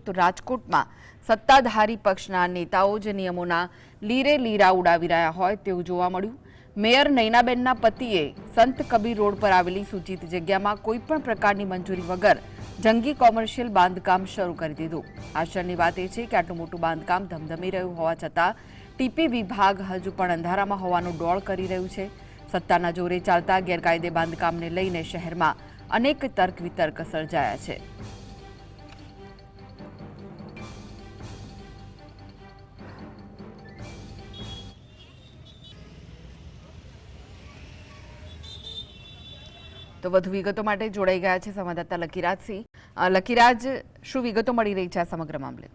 તો રાજકોટમાં સત્તાધારી પક્ષના નેતાઓ જ નિયમોના લીરે લીરા ઉડાવી રહ્યા હોય તેવું જોવા મળ્યું। મેયર નૈનાબેનના પતિએ સંત કબીર રોડ પર આવેલી સૂચિત જગ્યામાં કોઈપણ પ્રકારની મંજૂરી વગર જંગી કોમર્શિયલ બાંધકામ શરૂ કરી દીધું। આશ્ચર્યની વાત એ છે કે આટલું મોટું બાંધકામ ધમધમી રહ્યું હોવા છતાં ટીપી વિભાગ હજુ પણ અંધારામાં હોવાનું ડોળ કરી રહ્યું છે। સત્તાના જોરે ચાલતા ગેરકાયદે બાંધકામને લઈને શહેરમાં અનેક તર્ક વિતર્ક સર્જાયા છે। તો વધુ વિગતો માટે જોડાઈ ગયા છે સંવાદદાતા લકીરાજસિંહ। લકીરાજ, શું વિગતો મળી રહી છે આ સમગ્ર મામલે?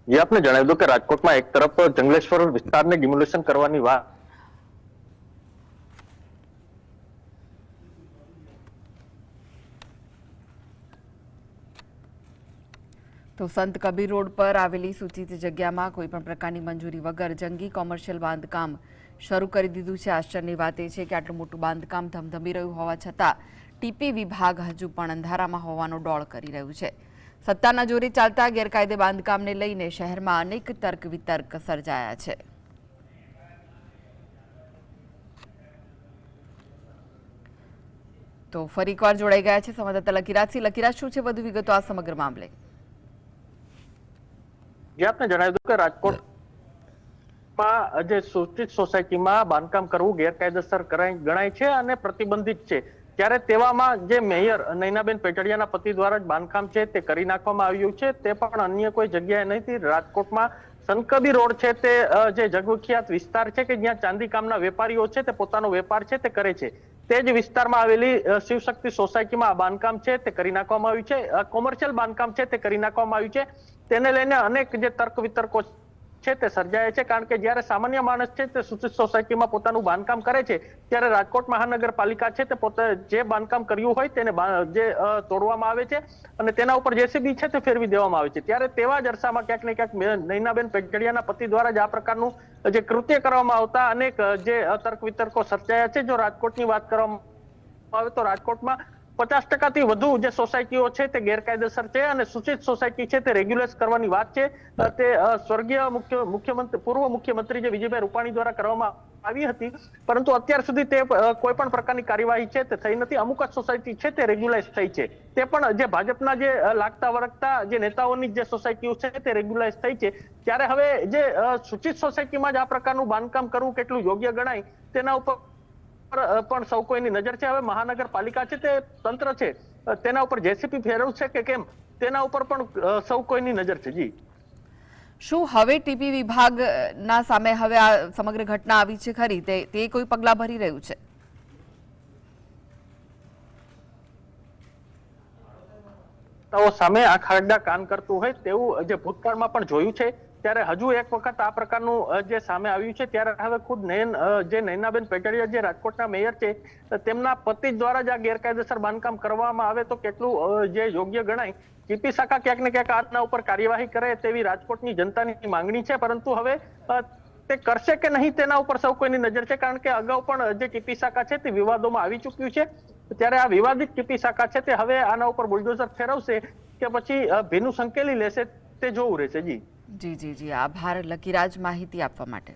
જે આપને જણાવી દો કે રાજકોટમાં એક તરફ જંગલેશ્વર વિસ્તારને ડિમોલિશન કરવાની વાત તો સંત કબીર રોડ પર આવેલી સૂચિત જગ્યામાં કોઈપણ પ્રકારની મંજૂરી વગર જંગી કોમર્શિયલ બાંધકામ શરૂ કરી દીધું છે। આશ્ચર્યની વાત એ છે કે આટલું મોટું બાંધકામ ધમધમી રહ્યું હોવા છતાં ટીપી વિભાગ હજુ પણ અંધારામાં હોવાનો ડોળ કરી રહ્યું છે। સત્તાના જોરે ચાલતા ગેરકાયદે બાંધકામને લઈને શહેરમાં અનેક તર્ક વિતર્ક સર્જાયા છે। તો ફરી એકવાર જોડાઈ ગયા છે સંવાદદાતા લકીરાજસિંહ। લકીરાજ, શું છે વધુ વિગતો આ સમગ્ર મામલે? જે આપને જણાવી દો કે રાજકોટમાં જે સૂચિત સોસાયટીમાં બાંધકામ કરવું ગેરકાયદેસર ગણાય છે અને પ્રતિબંધિત છે। ત્યારે તેવામાં જે મેયર નૈનાબેન પેટડિયાના પતિ દ્વારા જ બાંધકામ છે તે કરી નાખવામાં આવ્યું છે, તે પણ અન્ય કોઈ જગ્યાએ નથી। રાજકોટમાં સંતકબીર રોડ છે તે જે જગવિખ્યાત વિસ્તાર છે કે જ્યાં ચાંદીકામના વેપારીઓ છે તે પોતાનો વેપાર છે તે કરે છે, તે જ વિસ્તારમાં આવેલી શિવશક્તિ સોસાયટીમાં આ બાંધકામ છે તે કરી નાખવામાં આવ્યું છે। કોમર્શિયલ બાંધકામ છે તે કરી નાખવામાં આવ્યું છે। તેને લઈને અનેક જે તર્ક વિતર્કો છે તે સર્જાય છે, કારણ કે જ્યારે સામાન્ય માણસ છે તે સૂચિત સોસાયટીમાં પોતાનું બાંધકામ કરે છે, ત્યારે રાજકોટ મહાનગરપાલિકા છે તે પોતે જે બાંધકામ કર્યું હોય તેને જે તોડવામાં આવે છે અને તેના ઉપર જેસીબી છે તે ફેરવી દેવામાં આવે છે। ત્યારે તેવા જ અરસામાં ક્યાંક ને ક્યાંક નૈનાબેન પેટડિયાના પતિ દ્વારા જ આ પ્રકારનું જે કૃત્ય કરવામાં આવતા અનેક જે તર્ક વિતર્કો સર્જાયા છે। જો રાજકોટની વાત કરવામાં આવે તો રાજકોટમાં 50% વધુ જે સોસાયટીઓ છે તે ગેરકાયદેસર છે અને સૂચિત સોસાયટી છે તે રેગ્યુલેટ કરવાની વાત છે તે સ્વર્ગીય પૂર્વ મુખ્યમંત્રી જે વિજયભાઈ રૂપાણી દ્વારા કરવામાં આવી હતી, પરંતુ અત્યાર સુધી તે કોઈ પણ પ્રકારની કાર્યવાહી છે તે થઈ નથી। અમુક જ સોસાયટી છે તે રેગ્યુલાઇઝ થઈ છે, તે પણ જે ભાજપના જે લાગતા વળગતા જે નેતાઓની જે સોસાયટીઓ છે તે રેગ્યુલાઇઝ થઈ છે। ત્યારે હવે જે સૂચિત સોસાયટીમાં જ આ પ્રકારનું બાંધકામ કરવું કેટલું યોગ્ય ગણાય તેના ઉપર પણ સૌ કોઈની નજર છે। હવે મહાનગરપાલિકા છે તે તંત્ર છે તેના ઉપર જેસીબી ફેરવશે કે કેમ તેના ઉપર પણ સૌ કોઈની નજર છે। જી, શું હવે ટીપી વિભાગના સામે હવે આ સમગ્ર ઘટના આવી છે ખરી, તે કોઈ પગલાં ભરી રહ્યું છે? સામે આ ખાડા કાન કરતું હોય તેવું જે ભૂતકાળમાં પણ જોયું છે। ત્યારે હજુ એક વખત આ પ્રકારનું જે સામે આવ્યું છે, ત્યારે હવે ખુદ જે નૈનાબેન પેટડિયા જે રાજકોટના મેયર છે તેમના પતિ દ્વારા જ આ ગેરકાયદેસર બાંધકામ કરવામાં આવે તો કેટલું જે યોગ્ય ગણાય। ટીપી શાખા ક્યાંક ને ક્યાંક આના ઉપર કાર્યવાહી કરે તેવી રાજકોટની જનતાની માંગણી છે, પરંતુ હવે તે કરશે કે નહીં તેના ઉપર સૌ કોઈની નજર છે, કારણ કે અગાઉ પણ જે ટીપી શાખા છે તે વિવાદોમાં આવી ચૂક્યું છે। ત્યારે આ વિવાદિત ટીપી શાખા છે તે હવે આના ઉપર બુલડોઝર ફેરવશે કે પછી ભીનું સંકેલી લેશે તે જોવું રહેશે। જી જી જી જી, આભાર લકીરાજ માહિતી આપવા માટે।